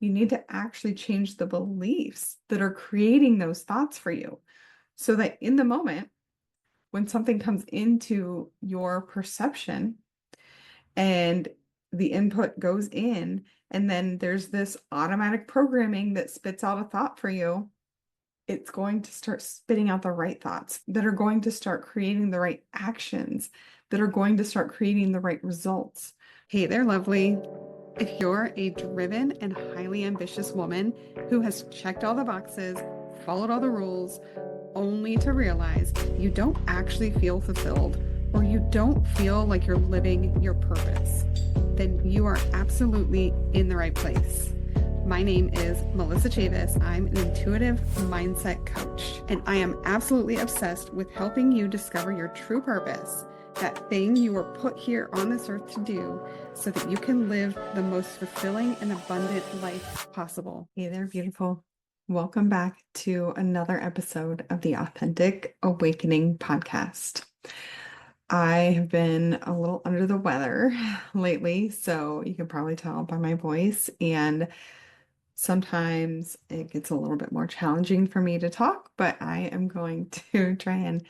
You need to actually change the beliefs that are creating those thoughts for you so that in the moment, when something comes into your perception and the input goes in, and then there's this automatic programming that spits out a thought for you, it's going to start spitting out the right thoughts that are going to start creating the right actions, that are going to start creating the right results. Hey there, lovely. If you're a driven and highly ambitious woman who has checked all the boxes, followed all the rules, only to realize you don't actually feel fulfilled or you don't feel like you're living your purpose, then you are absolutely in the right place. My name is Melissa Chavis. I'm an intuitive mindset coach, and I am absolutely obsessed with helping you discover your true purpose, that thing you were put here on this earth to do, so that you can live the most fulfilling and abundant life possible. Hey there, beautiful. Welcome back to another episode of the Authentic Awakening podcast. I have been a little under the weather lately, so you can probably tell by my voice, and sometimes it gets a little bit more challenging for me to talk, but I am going to try and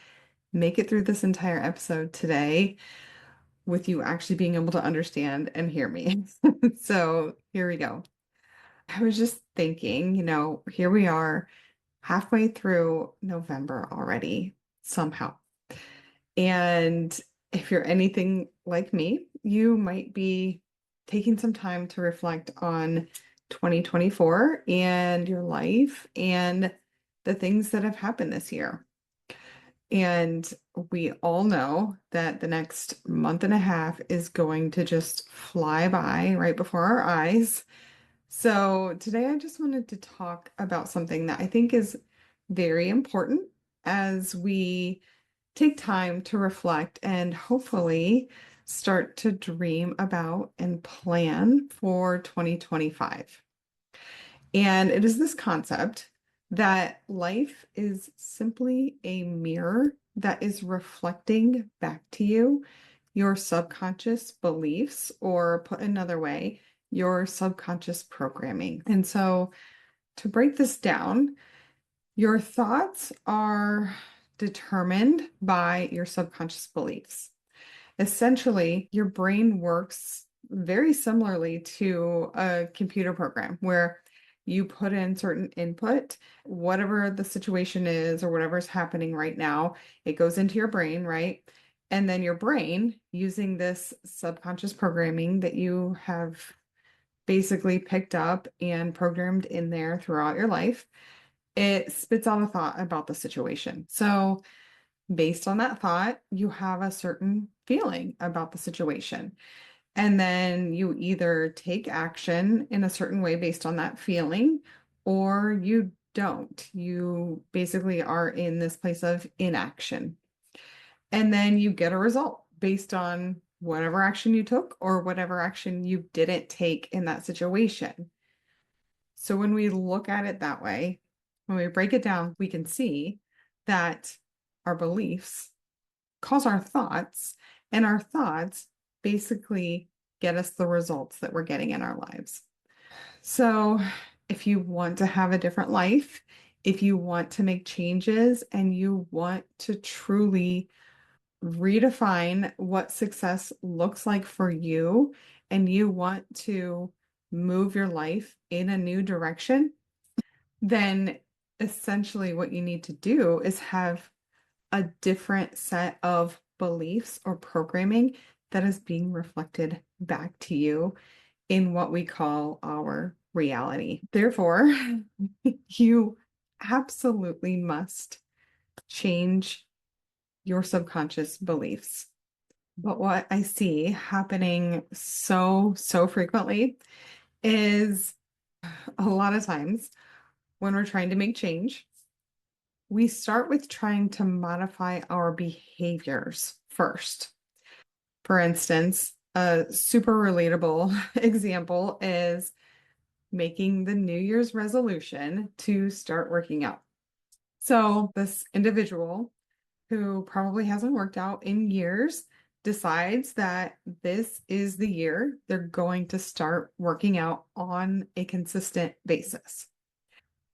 make it through this entire episode today with you actually being able to understand and hear me. So here we go. I was just thinking, here we are halfway through November already, somehow. And if you're anything like me, you might be taking some time to reflect on 2024 and your life and the things that have happened this year. And we all know that the next month and a half is going to just fly by right before our eyes. So today I just wanted to talk about something that I think is very important as we take time to reflect and hopefully start to dream about and plan for 2025. And it is this concept that life is simply a mirror that is reflecting back to you your subconscious beliefs, or put another way, your subconscious programming. And so to break this down, your thoughts are determined by your subconscious beliefs. Essentially, your brain works very similarly to a computer program where you put in certain input, whatever the situation is or whatever's happening right now, it goes into your brain, right? And then your brain, using this subconscious programming that you have basically picked up and programmed in there throughout your life, it spits out a thought about the situation. So based on that thought, you have a certain feeling about the situation. And then you either take action in a certain way based on that feeling, or you don't. You basically are in this place of inaction. And then you get a result based on whatever action you took or whatever action you didn't take in that situation. So when we look at it that way, when we break it down, we can see that our beliefs cause our thoughts, and our thoughts basically get us the results that we're getting in our lives. So if you want to have a different life, if you want to make changes and you want to truly redefine what success looks like for you, and you want to move your life in a new direction, then essentially what you need to do is have a different set of beliefs or programming that is being reflected back to you in what we call our reality. Therefore, you absolutely must change your subconscious beliefs. But what I see happening so frequently is a lot of times when we're trying to make change, we start with trying to modify our behaviors first. For instance, a super relatable example is making the New Year's resolution to start working out. So this individual who probably hasn't worked out in years decides that this is the year they're going to start working out on a consistent basis.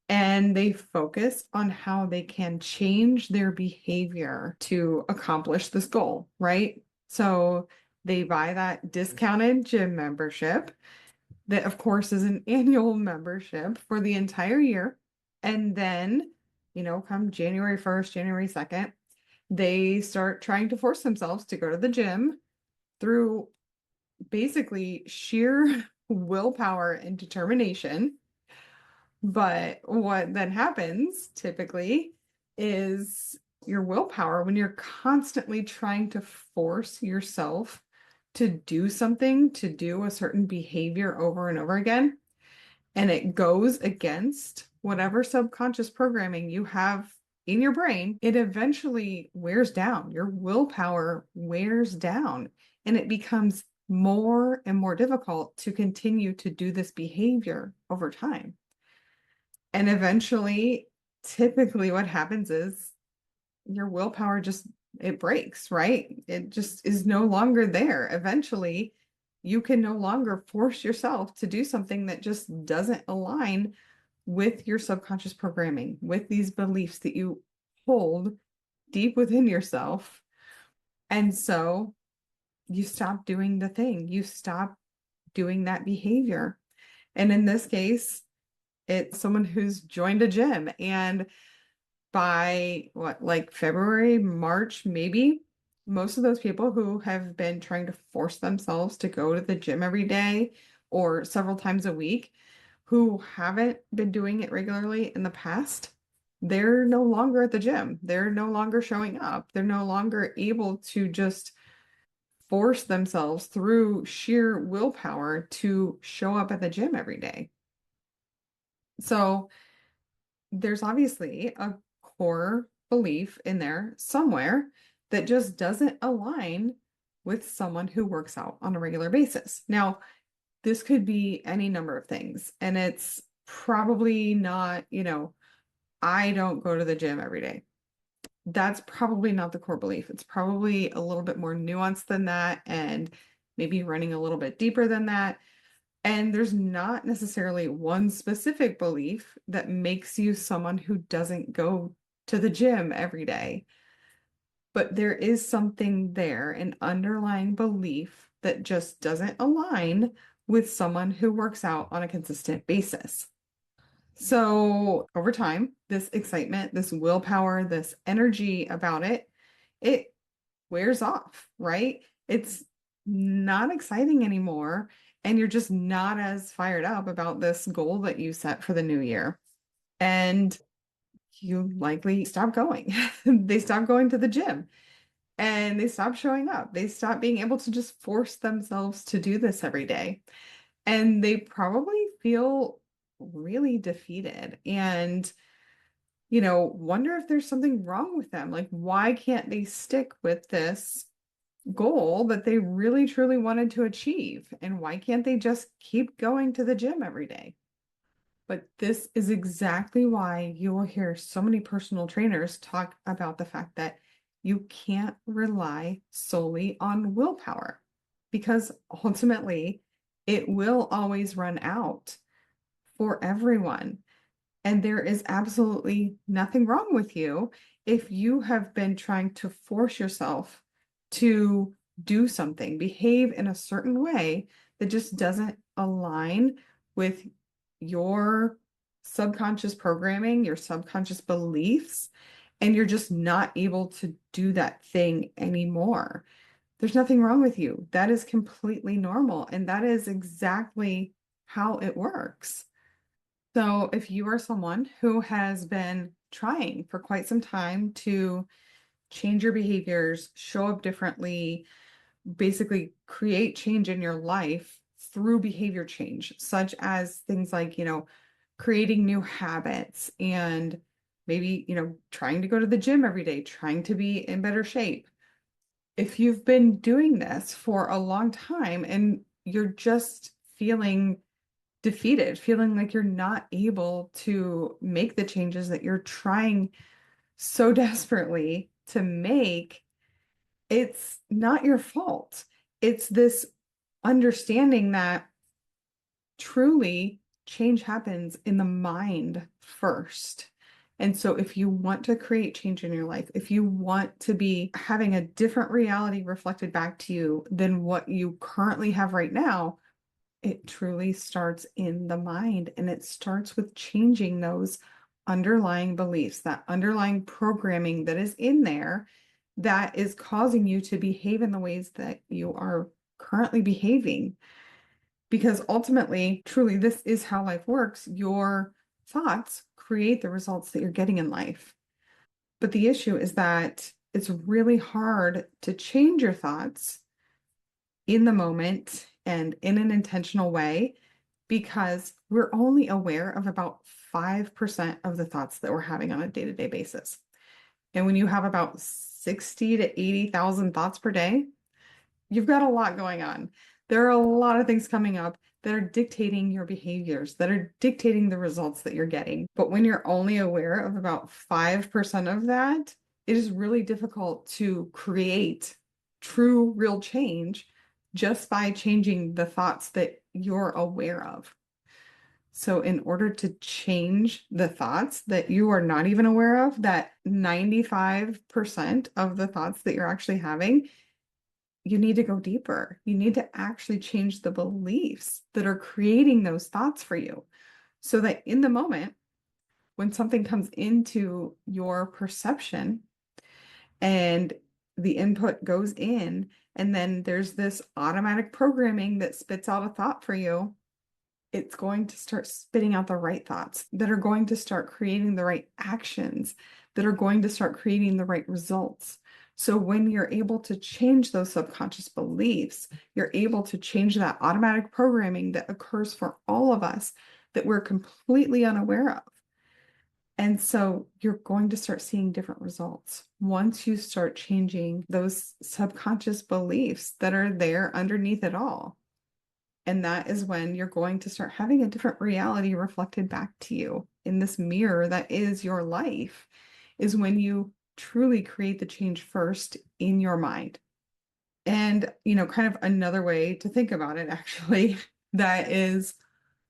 And they focus on how they can change their behavior to accomplish this goal, right? So they buy that discounted gym membership that, of course, is an annual membership for the entire year. And then, come January 1st, January 2nd, they start trying to force themselves to go to the gym through basically sheer willpower and determination. But what then happens typically is your willpower, when you're constantly trying to force yourself to do something, to do a certain behavior over and over again, and it goes against whatever subconscious programming you have in your brain, it eventually wears down. Your willpower wears down, and it becomes more and more difficult to continue to do this behavior over time. And eventually, typically what happens is your willpower just it breaks, right? It just is no longer there. Eventually, you can no longer force yourself to do something that just doesn't align with your subconscious programming, with these beliefs that you hold deep within yourself. And so you stop doing the thing, you stop doing that behavior. And in this case, it's someone who's joined a gym, and by what, like February, March, maybe, most of those people who have been trying to force themselves to go to the gym every day or several times a week, who haven't been doing it regularly in the past, they're no longer at the gym. They're no longer showing up. They're no longer able to just force themselves through sheer willpower to show up at the gym every day. So there's obviously a core belief in there somewhere that just doesn't align with someone who works out on a regular basis. Now, this could be any number of things, and it's probably not, I don't go to the gym every day. That's probably not the core belief. It's probably a little bit more nuanced than that, and maybe running a little bit deeper than that. And there's not necessarily one specific belief that makes you someone who doesn't go to the gym every day. But there is something there, an underlying belief that just doesn't align with someone who works out on a consistent basis. So over time, this excitement, this willpower, this energy about it wears off, right? It's not exciting anymore. And you're just not as fired up about this goal that you set for the new year. And you likely stop going. They stop going to the gym and they stop showing up. They stop being able to just force themselves to do this every day. And they probably feel really defeated and, wonder if there's something wrong with them. Like, why can't they stick with this goal that they really truly wanted to achieve? And why can't they just keep going to the gym every day? But this is exactly why you will hear so many personal trainers talk about the fact that you can't rely solely on willpower, because ultimately it will always run out for everyone. And there is absolutely nothing wrong with you if you have been trying to force yourself to do something, behave in a certain way that just doesn't align with your subconscious programming, your subconscious beliefs, and you're just not able to do that thing anymore. There's nothing wrong with you. That is completely normal. And that is exactly how it works. So if you are someone who has been trying for quite some time to change your behaviors, show up differently, basically create change in your life through behavior change, such as things like, creating new habits and maybe, trying to go to the gym every day, trying to be in better shape. If you've been doing this for a long time and you're just feeling defeated, feeling like you're not able to make the changes that you're trying so desperately to make, it's not your fault. It's this understanding that truly change happens in the mind first. And so if you want to create change in your life, if you want to be having a different reality reflected back to you than what you currently have right now, it truly starts in the mind, and it starts with changing those underlying beliefs, that underlying programming that is in there that is causing you to behave in the ways that you are currently behaving. Because ultimately, truly, this is how life works. Your thoughts create the results that you're getting in life. But the issue is that it's really hard to change your thoughts in the moment and in an intentional way because we're only aware of about 5% of the thoughts that we're having on a day-to-day basis. And when you have about 60 to 80,000 thoughts per day, you've got a lot going on. There are a lot of things coming up that are dictating your behaviors, that are dictating the results that you're getting. But when you're only aware of about 5% of that, it is really difficult to create true, real change just by changing the thoughts that you're aware of. So, in order to change the thoughts that you are not even aware of, that 95% of the thoughts that you're actually having, you need to go deeper. You need to actually change the beliefs that are creating those thoughts for you so that in the moment, when something comes into your perception and the input goes in, and then there's this automatic programming that spits out a thought for you, it's going to start spitting out the right thoughts that are going to start creating the right actions, that are going to start creating the right results. So when you're able to change those subconscious beliefs, you're able to change that automatic programming that occurs for all of us that we're completely unaware of. And so you're going to start seeing different results once you start changing those subconscious beliefs that are there underneath it all. And that is when you're going to start having a different reality reflected back to you in this mirror that is your life, is when you truly create the change first in your mind. And, kind of another way to think about it, actually, that is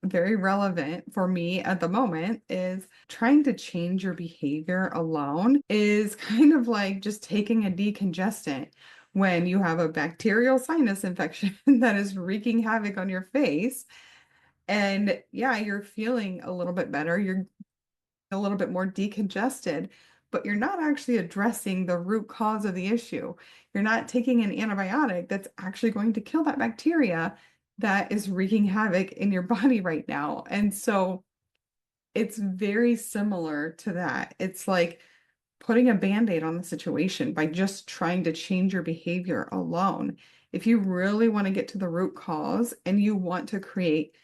very relevant for me at the moment is trying to change your behavior alone is kind of like just taking a decongestant when you have a bacterial sinus infection that is wreaking havoc on your face. And yeah, you're feeling a little bit better. You're a little bit more decongested, but you're not actually addressing the root cause of the issue. You're not taking an antibiotic that's actually going to kill that bacteria that is wreaking havoc in your body right now. And so it's very similar to that. It's like putting a band-aid on the situation by just trying to change your behavior alone. If you really want to get to the root cause and you want to create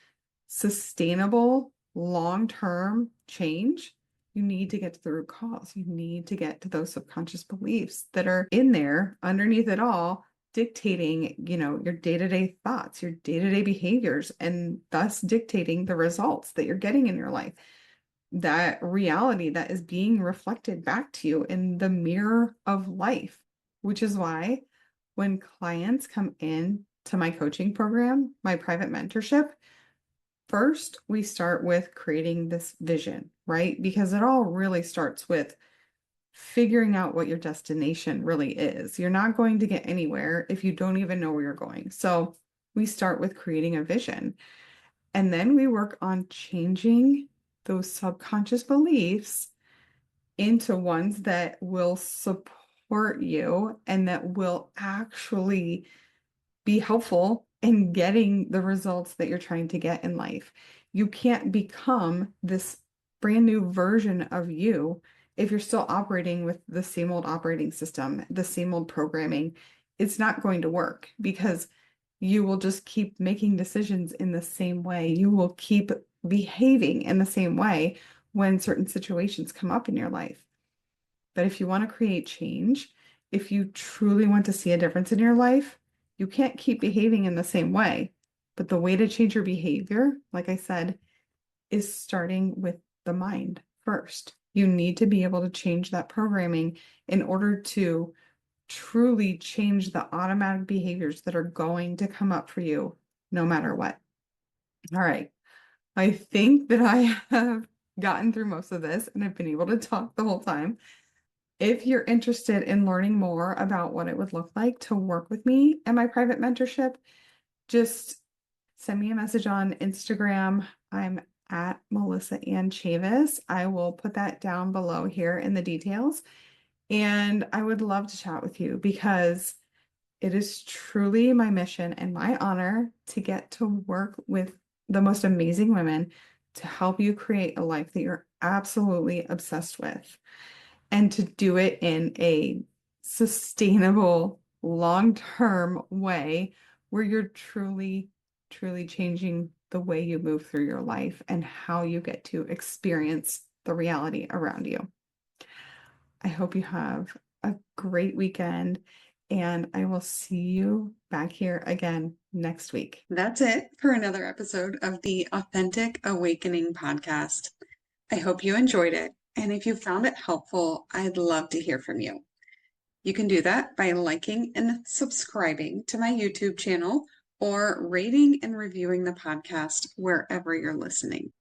sustainable, long-term change, you need to get to the root cause. You need to get to those subconscious beliefs that are in there underneath it all, dictating, your day-to-day thoughts, your day-to-day behaviors, and thus dictating the results that you're getting in your life. That reality that is being reflected back to you in the mirror of life, which is why when clients come in to my coaching program, my private mentorship, first, we start with creating this vision, right? Because it all really starts with figuring out what your destination really is. You're not going to get anywhere if you don't even know where you're going. So we start with creating a vision. And then we work on changing those subconscious beliefs into ones that will support you and that will actually be helpful in getting the results that you're trying to get in life. You can't become this brand new version of you if you're still operating with the same old operating system, the same old programming. It's not going to work because you will just keep making decisions in the same way. You will keep behaving in the same way when certain situations come up in your life. But if you want to create change, if you truly want to see a difference in your life, you can't keep behaving in the same way. But the way to change your behavior, like I said, is starting with the mind first. You need to be able to change that programming in order to truly change the automatic behaviors that are going to come up for you no matter what. All right. I think that I have gotten through most of this and I've been able to talk the whole time. If you're interested in learning more about what it would look like to work with me and my private mentorship, just send me a message on Instagram. I'm at Melissa Ann Chavis. I will put that down below here in the details. And I would love to chat with you because it is truly my mission and my honor to get to work with the most amazing women to help you create a life that you're absolutely obsessed with and to do it in a sustainable, long-term way where you're truly, truly changing the way you move through your life and how you get to experience the reality around you. I hope you have a great weekend, and I will see you back here again next week. That's it for another episode of the Authentic Awakening podcast. I hope you enjoyed it. And if you found it helpful, I'd love to hear from you. You can do that by liking and subscribing to my YouTube channel or rating and reviewing the podcast wherever you're listening.